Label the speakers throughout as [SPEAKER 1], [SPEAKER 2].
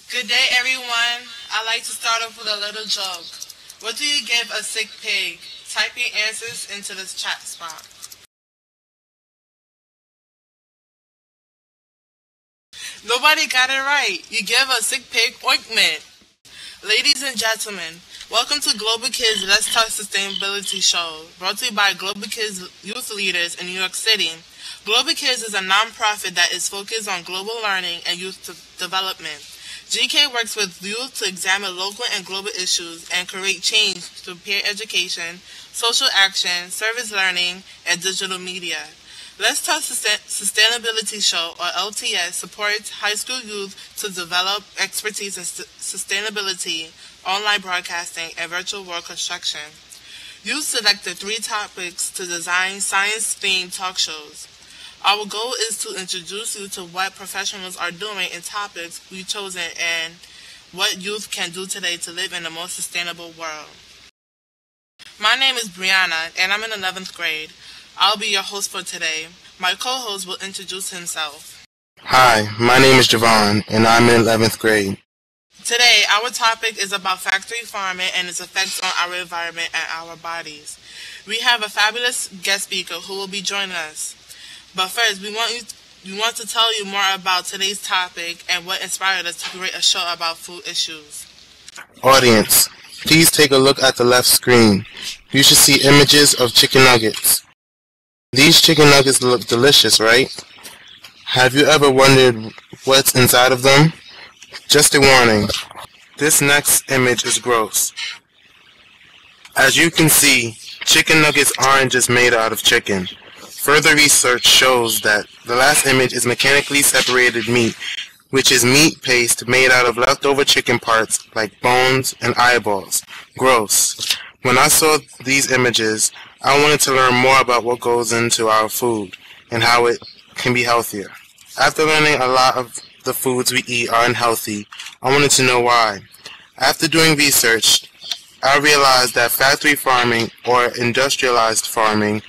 [SPEAKER 1] Good day, everyone. I'd like to start off with a little joke. What do you give a sick pig? Type your answers into this chat spot. Nobody got it right. You give a sick pig ointment. Ladies and gentlemen, welcome to Global Kids Let's Talk Sustainability Show, brought to you by Global Kids Youth Leaders in New York City. Global Kids is a non-profit that is focused on global learning and youth development. GK works with youth to examine local and global issues and create change through peer education, social action, service learning, and digital media. Let's Talk Sustainability Show, or LTS, supports high school youth to develop expertise in sustainability, online broadcasting, and virtual world construction. Youth selected 3 topics to design science-themed talk shows. Our goal is to introduce you to what professionals are doing in topics we've chosen and what youth can do today to live in a more sustainable world. My name is Brianna, and I'm in 11th grade. I'll be your host for today. My co-host will introduce himself.
[SPEAKER 2] Hi, my name is Javon, and I'm in 11th grade.
[SPEAKER 1] Today, our topic is about factory farming and its effects on our environment and our bodies. We have a fabulous guest speaker who will be joining us. But first, we want to tell you more about today's topic and what inspired us to create a show about food issues.
[SPEAKER 2] Audience, please take a look at the left screen. You should see images of chicken nuggets. These chicken nuggets look delicious, right? Have you ever wondered what's inside of them? Just a warning, this next image is gross. As you can see, chicken nuggets aren't just made out of chicken. Further research shows that the last image is mechanically separated meat, which is meat paste made out of leftover chicken parts like bones and eyeballs. Gross. When I saw these images, I wanted to learn more about what goes into our food and how it can be healthier. After learning a lot of the foods we eat are unhealthy, I wanted to know why. After doing research, I realized that factory farming or industrialized farming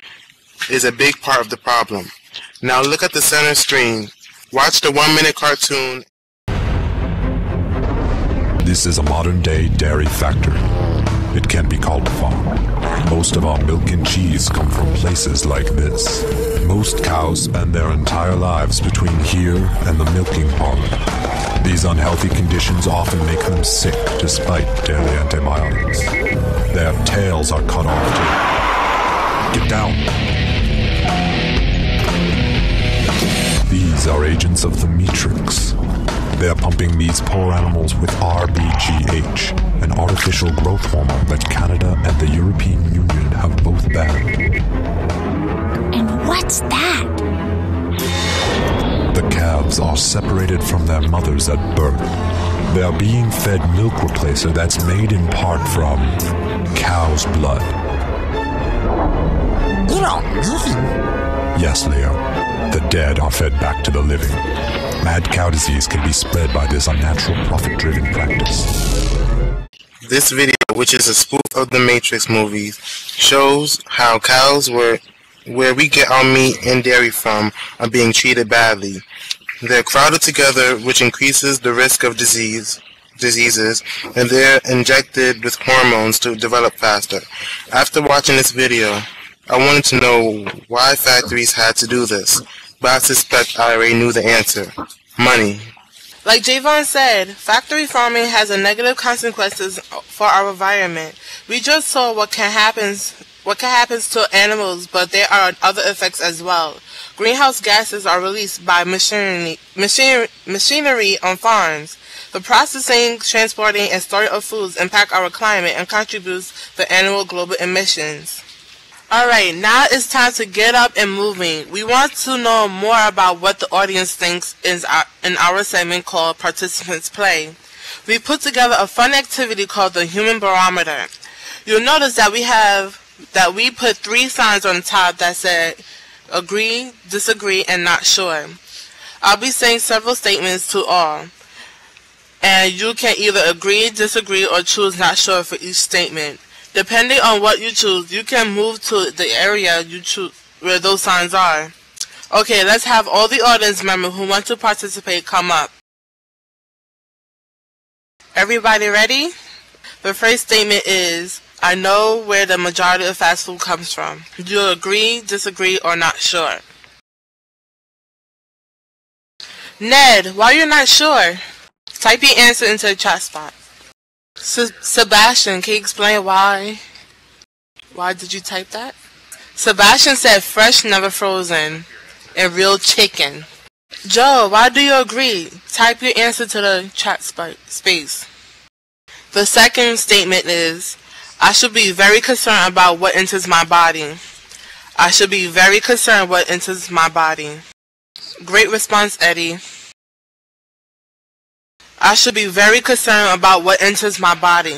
[SPEAKER 2] is a big part of the problem. Now look at the center screen. Watch the 1-minute cartoon.
[SPEAKER 3] This is a modern-day dairy factory. It can be called a farm. Most of our milk and cheese come from places like this. Most cows spend their entire lives between here and the milking parlor. These unhealthy conditions often make them sick despite daily antibiotics. Their tails are cut off too. Get down. These are agents of the Matrix. They are pumping these poor animals with RBGH, an artificial growth hormone that Canada and the European Union have both banned.
[SPEAKER 4] And what's that?
[SPEAKER 3] The calves are separated from their mothers at birth. They are being fed milk replacer that's made in part from cow's blood.
[SPEAKER 4] You know, living.
[SPEAKER 3] Yes, Leo. The dead are fed back to the living. Mad cow disease can be spread by this unnatural profit-driven practice.
[SPEAKER 2] This video, which is a spoof of the Matrix movies, shows how cows where we get our meat and dairy from are being treated badly. They're crowded together, which increases the risk of diseases, and they're injected with hormones to develop faster. After watching this video, I wanted to know why factories had to do this, but I suspect I already knew the answer. Money.
[SPEAKER 1] Like Javon said, factory farming has a negative consequences for our environment. We just saw what can happen to animals, but there are other effects as well. Greenhouse gases are released by machinery on farms. The processing, transporting, and storing of foods impact our climate and contributes to annual global emissions. Alright, now it's time to get up and moving. We want to know more about what the audience thinks in our segment called Participants Play. We put together a fun activity called the Human Barometer. You'll notice that we put 3 signs on the top that said agree, disagree, and not sure. I'll be saying several statements to all, and you can either agree, disagree, or choose not sure for each statement. Depending on what you choose, you can move to the area you choose where those signs are. Okay, let's have all the audience members who want to participate come up. Everybody ready? The first statement is, I know where the majority of fast food comes from. Do you agree, disagree, or not sure? Ned, why you're not sure? Type your answer into the chat spot. Sebastian, can you explain why? Why did you type that? Sebastian said fresh, never frozen, and real chicken. Joe, why do you agree? Type your answer to the chat space. The second statement is, I should be very concerned about what enters my body. I should be very concerned what enters my body. Great response, Eddie. I should be very concerned about what enters my body.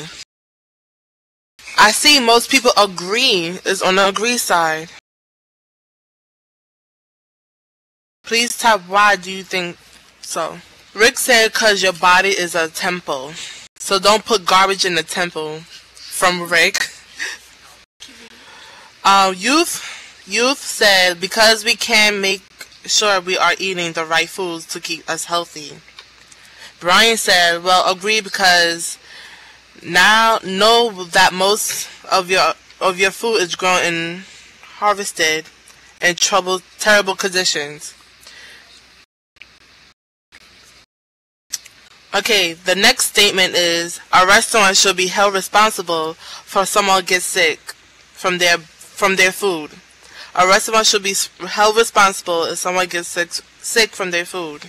[SPEAKER 1] I see most people agree is on the agree side. Please type why do you think so. Rick said because your body is a temple. So don't put garbage in the temple. From Rick. Youth said because we can make sure we are eating the right foods to keep us healthy. Brian said, well, agree because now know that most of your food is grown and harvested in terrible conditions. Okay, the next statement is, a restaurant should be held responsible for someone gets sick from their food. A restaurant should be held responsible if someone gets sick from their food.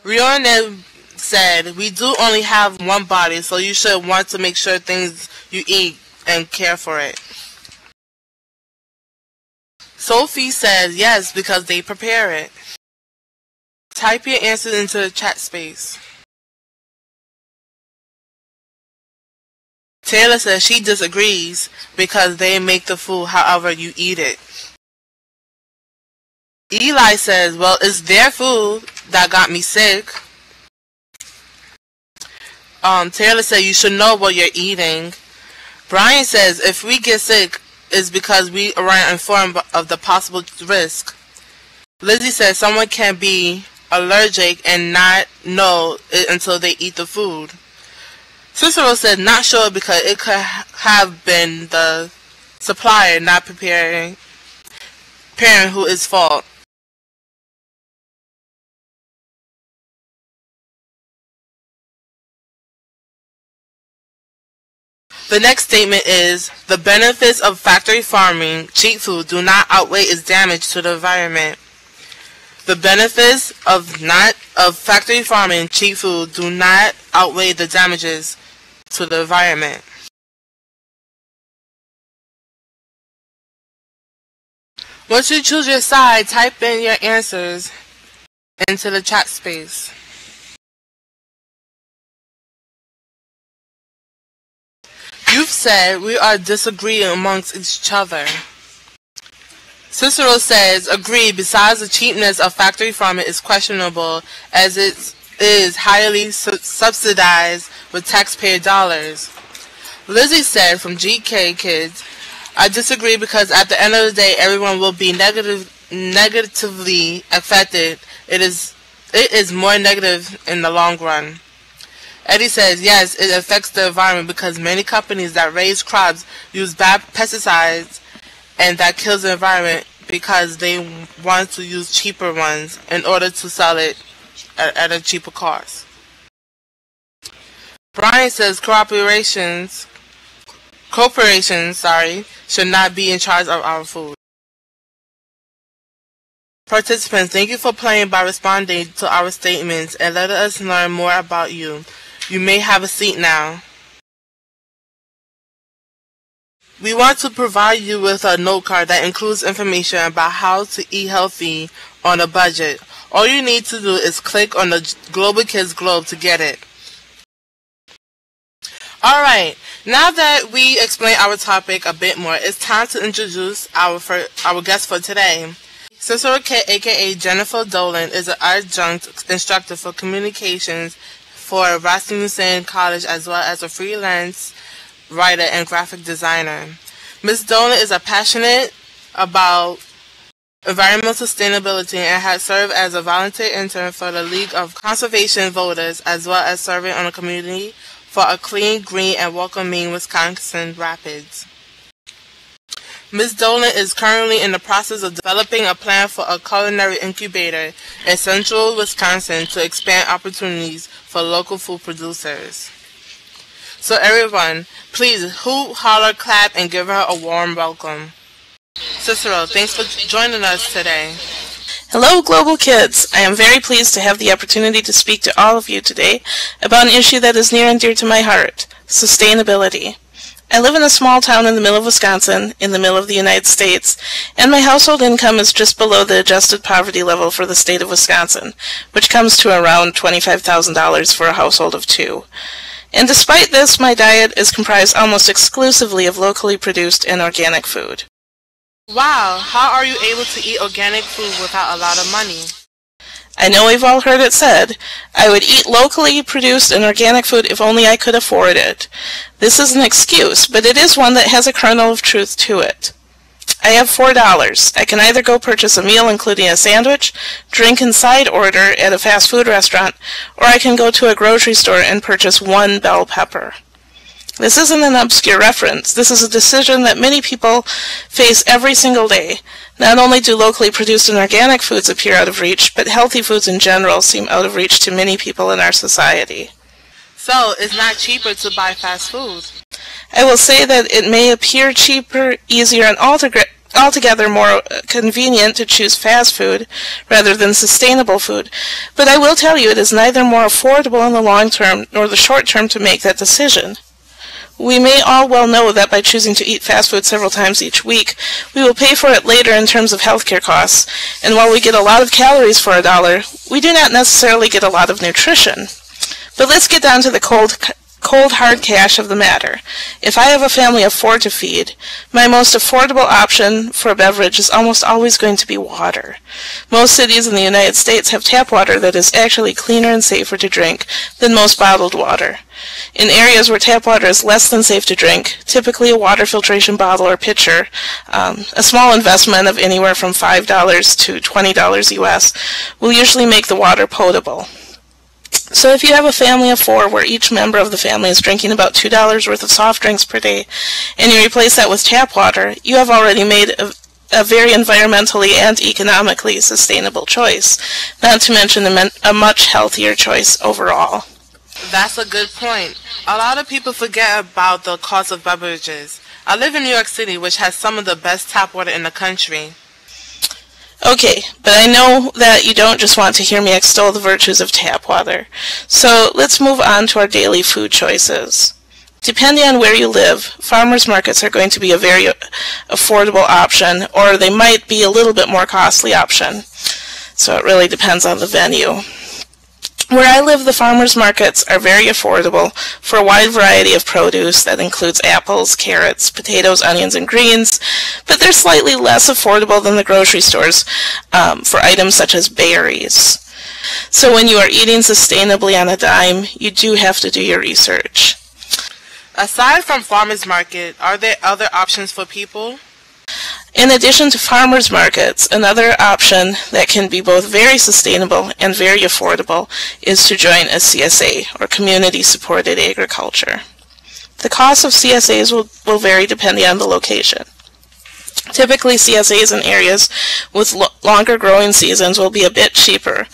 [SPEAKER 1] Riordan said, we do only have one body, so you should want to make sure things you eat and care for it. Sophie says, yes, because they prepare it. Type your answers into the chat space. Taylor says she disagrees because they make the food however you eat it. Eli says, well, it's their food that got me sick. Taylor said you should know what you're eating. Brian says if we get sick, it's because we aren't informed of the possible risk. Lizzie says someone can be allergic and not know it until they eat the food. Cicero said not sure because it could have been the supplier not preparing who is fault. The next statement is, the benefits of factory farming, cheap food, do not outweigh its damage to the environment. The benefits of factory farming, cheap food, do not outweigh the damages to the environment. Once you choose your side, type in your answers into the chat space. You've said we are disagreeing amongst each other. Cicero says, agree, besides the cheapness of factory farming is questionable as it is highly subsidized with taxpayer dollars. Lizzie said from GK Kids, I disagree because at the end of the day everyone will be negatively affected. It is more negative in the long run. Eddie says, yes, it affects the environment because many companies that raise crops use bad pesticides and that kills the environment because they want to use cheaper ones in order to sell it at a cheaper cost. Brian says corporations should not be in charge of our food. Participants, thank you for playing by responding to our statements and letting us learn more about you. You may have a seat now. We want to provide you with a note card that includes information about how to eat healthy on a budget. All you need to do is click on the Global Kids globe to get it. Alright, now that we explained our topic a bit more, it's time to introduce our guest for today. Cicero K, aka Jennifer Dolan, is an adjunct instructor for communications for Rasmussen College as well as a freelance writer and graphic designer. Ms. Dolan is passionate about environmental sustainability and has served as a volunteer intern for the League of Conservation Voters as well as serving on a community for a clean, green, and welcoming Wisconsin Rapids. Ms. Dolan is currently in the process of developing a plan for a culinary incubator in central Wisconsin to expand opportunities for local food producers. So everyone, please hoot, holler, clap, and give her a warm welcome. Cicero, thanks for joining us today.
[SPEAKER 5] Hello, Global Kids. I am very pleased to have the opportunity to speak to all of you today about an issue that is near and dear to my heart, sustainability. I live in a small town in the middle of Wisconsin, in the middle of the United States, and my household income is just below the adjusted poverty level for the state of Wisconsin, which comes to around $25,000 for a household of 2. And despite this, my diet is comprised almost exclusively of locally produced and organic food.
[SPEAKER 1] Wow, how are you able to eat organic food without a lot of money?
[SPEAKER 5] I know we've all heard it said, I would eat locally produced and organic food if only I could afford it. This is an excuse, but it is one that has a kernel of truth to it. I have $4. I can either go purchase a meal including a sandwich, drink and side order at a fast food restaurant, or I can go to a grocery store and purchase 1 bell pepper. This isn't an obscure reference. This is a decision that many people face every single day. Not only do locally produced and organic foods appear out of reach, but healthy foods in general seem out of reach to many people in our society.
[SPEAKER 1] So, it's not cheaper to buy fast food?
[SPEAKER 5] I will say that it may appear cheaper, easier, and altogether more convenient to choose fast food rather than sustainable food, but I will tell you it is neither more affordable in the long term nor the short term to make that decision. We may all well know that by choosing to eat fast food several times each week, we will pay for it later in terms of healthcare costs, and while we get a lot of calories for $1, we do not necessarily get a lot of nutrition. But let's get down to the cold hard cash of the matter. If I have a family of 4 to feed, my most affordable option for a beverage is almost always going to be water. Most cities in the United States have tap water that is actually cleaner and safer to drink than most bottled water. In areas where tap water is less than safe to drink, typically a water filtration bottle or pitcher, a small investment of anywhere from $5 to $20 US, will usually make the water potable. So if you have a family of 4 where each member of the family is drinking about $2 worth of soft drinks per day, and you replace that with tap water, you have already made a very environmentally and economically sustainable choice, not to mention a much healthier choice overall.
[SPEAKER 1] That's a good point. A lot of people forget about the cost of beverages. I live in New York City, which has some of the best tap water in the country.
[SPEAKER 5] Okay, but I know that you don't just want to hear me extol the virtues of tap water. So let's move on to our daily food choices. Depending on where you live, farmers markets are going to be a very affordable option, or they might be a little bit more costly option. So it really depends on the venue. Where I live, the farmers markets are very affordable for a wide variety of produce that includes apples, carrots, potatoes, onions, and greens, but they're slightly less affordable than the grocery stores for items such as berries. So when you are eating sustainably on a dime, you do have to do your research.
[SPEAKER 1] Aside from farmers market, are there other options for people?
[SPEAKER 5] In addition to farmers markets, another option that can be both very sustainable and very affordable is to join a CSA, or Community Supported Agriculture. The cost of CSAs will vary depending on the location. Typically, CSAs in areas with longer growing seasons will be a bit cheaper,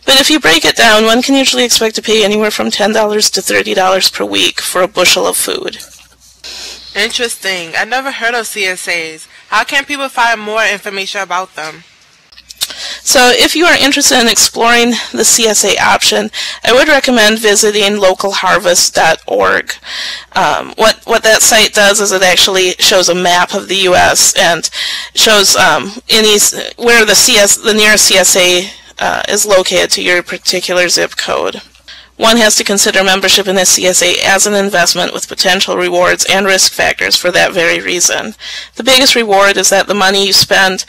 [SPEAKER 5] but if you break it down, one can usually expect to pay anywhere from $10 to $30 per week for a bushel of food.
[SPEAKER 1] Interesting. I never heard of CSAs. How can people find more information about them?
[SPEAKER 5] So if you are interested in exploring the CSA option, I would recommend visiting localharvest.org. What that site does is it actually shows a map of the U.S. and shows where the nearest CSA is located to your particular zip code. One has to consider membership in the CSA as an investment with potential rewards and risk factors for that very reason. The biggest reward is that the money you spend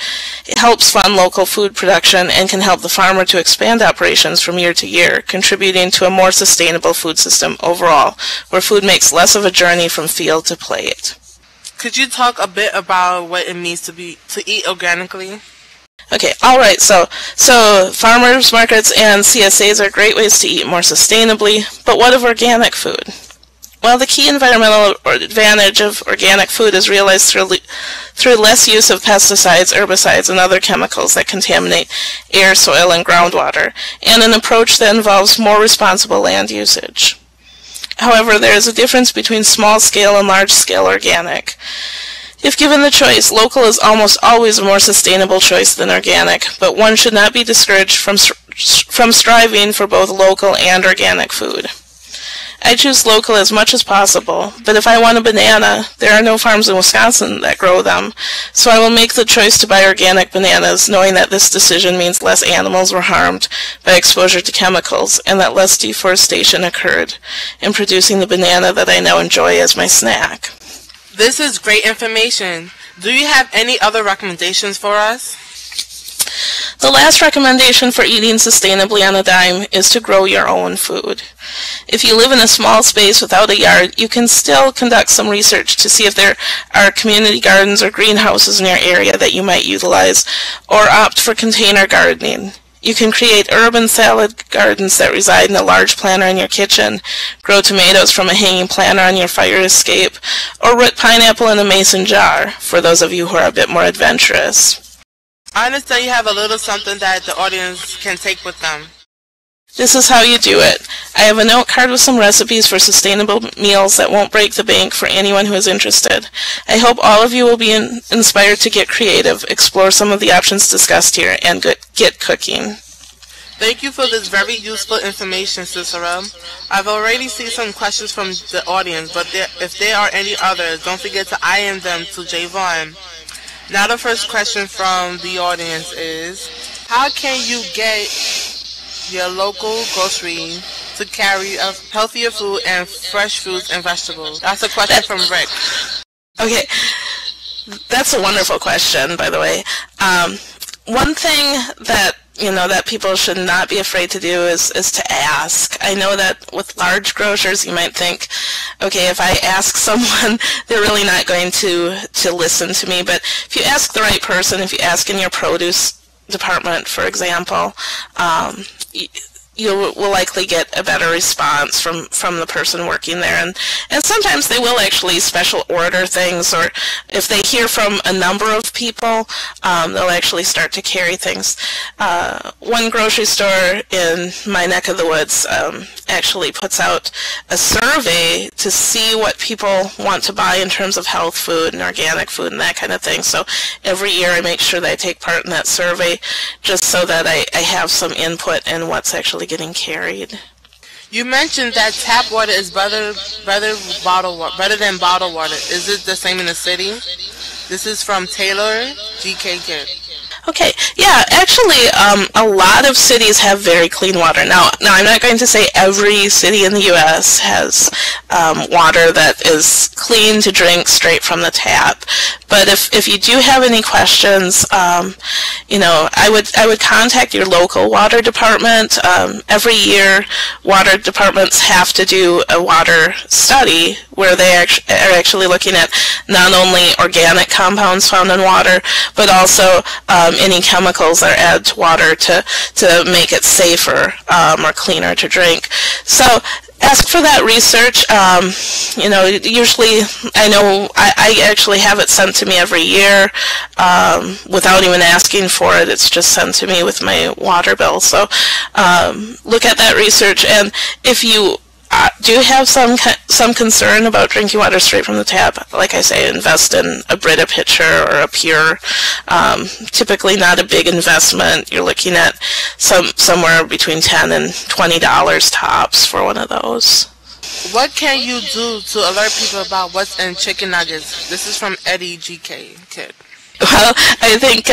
[SPEAKER 5] helps fund local food production and can help the farmer to expand operations from year to year, contributing to a more sustainable food system overall, where food makes less of a journey from field to plate.
[SPEAKER 1] Could you talk a bit about what it means to eat organically?
[SPEAKER 5] Okay, alright, so farmers markets and CSAs are great ways to eat more sustainably, but what of organic food? Well, the key environmental advantage of organic food is realized through less use of pesticides, herbicides, and other chemicals that contaminate air, soil, and groundwater, and an approach that involves more responsible land usage. However, there is a difference between small-scale and large-scale organic. If given the choice, local is almost always a more sustainable choice than organic, but one should not be discouraged from striving for both local and organic food. I choose local as much as possible, but if I want a banana, there are no farms in Wisconsin that grow them, so I will make the choice to buy organic bananas, knowing that this decision means less animals were harmed by exposure to chemicals, and that less deforestation occurred in producing the banana that I now enjoy as my snack.
[SPEAKER 1] This is great information. Do you have any other recommendations for us?
[SPEAKER 5] The last recommendation for eating sustainably on a dime is to grow your own food. If you live in a small space without a yard, you can still conduct some research to see if there are community gardens or greenhouses in your area that you might utilize, or opt for container gardening. You can create urban salad gardens that reside in a large planter in your kitchen, grow tomatoes from a hanging planter on your fire escape, or root pineapple in a mason jar, for those of you who are a bit more adventurous.
[SPEAKER 1] I understand you have a little something that the audience can take with them.
[SPEAKER 5] This is how you do it. I have a note card with some recipes for sustainable meals that won't break the bank for anyone who is interested. I hope all of you will be inspired to get creative, explore some of the options discussed here, and get cooking.
[SPEAKER 1] Thank you for this very useful information, Cicero. I've already seen some questions from the audience, but if there are any others, don't forget to IM them to Javon. Now the first question from the audience is, how can you get your local grocery to carry a healthier food and fresh fruits and vegetables? That's a question from Rick.
[SPEAKER 5] Okay, that's a wonderful question, by the way. One thing that that people should not be afraid to do is to ask. I know that with large grocers you might think, okay, if I ask someone, they're really not going to listen to me, but if you ask the right person, if you ask in your produce department, for example, you will likely get a better response from the person working there, and sometimes they will actually special order things, or if they hear from a number of people, they'll actually start to carry things. One grocery store in my neck of the woods actually puts out a survey to see what people want to buy in terms of health food and organic food and that kind of thing. So every year I make sure that I take part in that survey just so that I have some input in what's actually getting carried.
[SPEAKER 1] You mentioned that tap water is better than bottled water. Is it the same in the city? This is from Taylor GK.
[SPEAKER 5] Okay, yeah, actually, a lot of cities have very clean water. Now I'm not going to say every city in the U.S. has water that is clean to drink straight from the tap. But if you do have any questions, I would contact your local water department. Every year, water departments have to do a water study where they are actually looking at not only organic compounds found in water, but also any chemicals that are added to water to make it safer or cleaner to drink. So ask for that research. Usually I actually have it sent to me every year without even asking for it. It's just sent to me with my water bill. So look at that research, and if you do have some concern about drinking water straight from the tap. Like I say, invest in a Brita pitcher or a Pure. Typically not a big investment. You're looking at somewhere between $10 and $20 tops for one of those.
[SPEAKER 1] What can you do to alert people about what's in chicken nuggets? This is from Eddie GK Kid.
[SPEAKER 5] Well, I think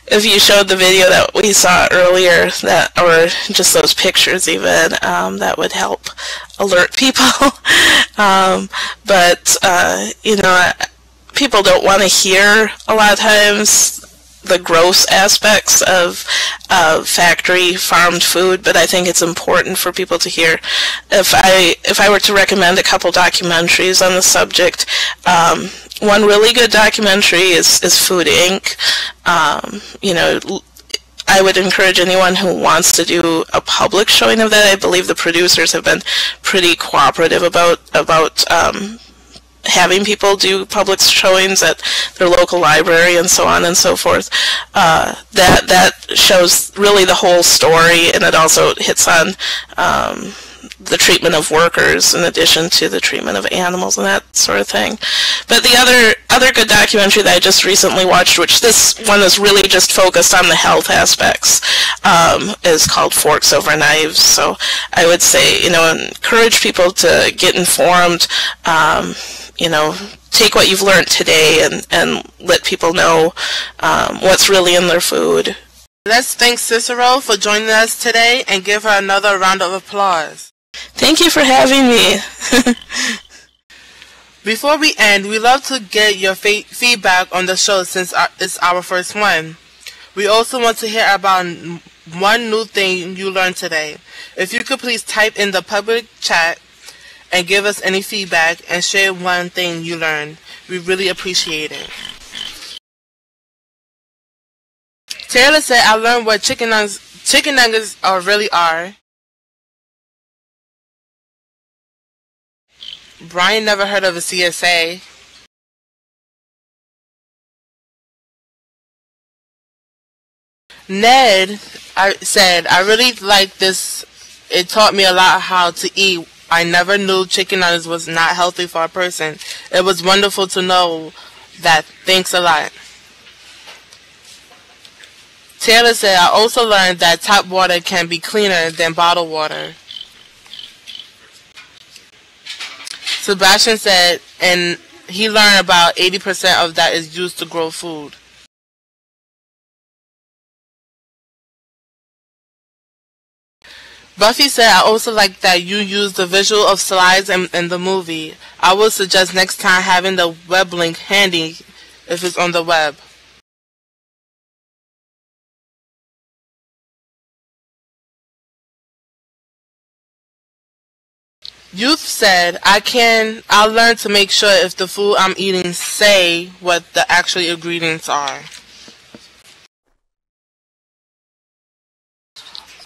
[SPEAKER 5] if you showed the video that we saw earlier, or just those pictures even, that would help alert people. But you know, people don't want to hear a lot of times the gross aspects of factory farmed food, but I think it's important for people to hear. If I were to recommend a couple documentaries on the subject, one really good documentary is Food Inc. You know, I would encourage anyone who wants to do a public showing of that. I believe the producers have been pretty cooperative about having people do public showings at their local library and so on and so forth. That shows really the whole story, and it also hits on the treatment of workers in addition to the treatment of animals and that sort of thing. But the other good documentary that I just recently watched, which this one is really just focused on the health aspects, is called Forks Over Knives. So I would say, you know, encourage people to get informed. You know, take what you've learned today and let people know what's really in their food.
[SPEAKER 1] Let's thank Cicero for joining us today and give her another round of applause.
[SPEAKER 5] Thank you for having me.
[SPEAKER 1] Before we end, we love to get your feedback on the show since it's our first one. We also want to hear about one new thing you learned today. If you could please type in the public chat and give us any feedback and share one thing you learned. We really appreciate it. Taylor said, I learned what chicken nuggets really are. Brian never heard of a CSA. Ned said, I really like this. It taught me a lot how to eat. I never knew chicken nuggets was not healthy for a person. It was wonderful to know that. Thanks a lot. Taylor said, I also learned that tap water can be cleaner than bottled water. Sebastian said, and he learned about 80% of that is used to grow food. Buffy said, I also like that you use the visual of slides in the movie. I would suggest next time having the web link handy if it's on the web. Youth said, I'll learn to make sure if the food I'm eating say what the actual ingredients are.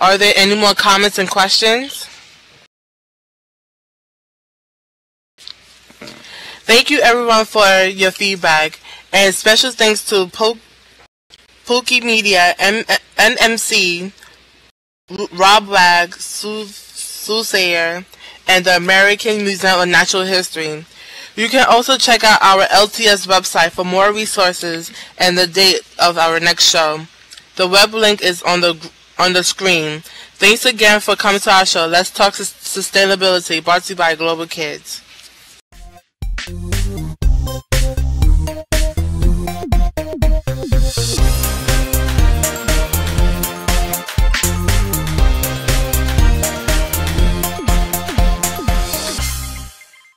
[SPEAKER 1] Are there any more comments and questions? Thank you everyone for your feedback, and special thanks to Pookie Media, NMC, Rob Wag, Soothsayer, and the American Museum of Natural History. You can also check out our LTS website for more resources and the date of our next show. The web link is on the screen. Thanks again for coming to our show. Let's Talk Sustainability, brought to you by Global Kids.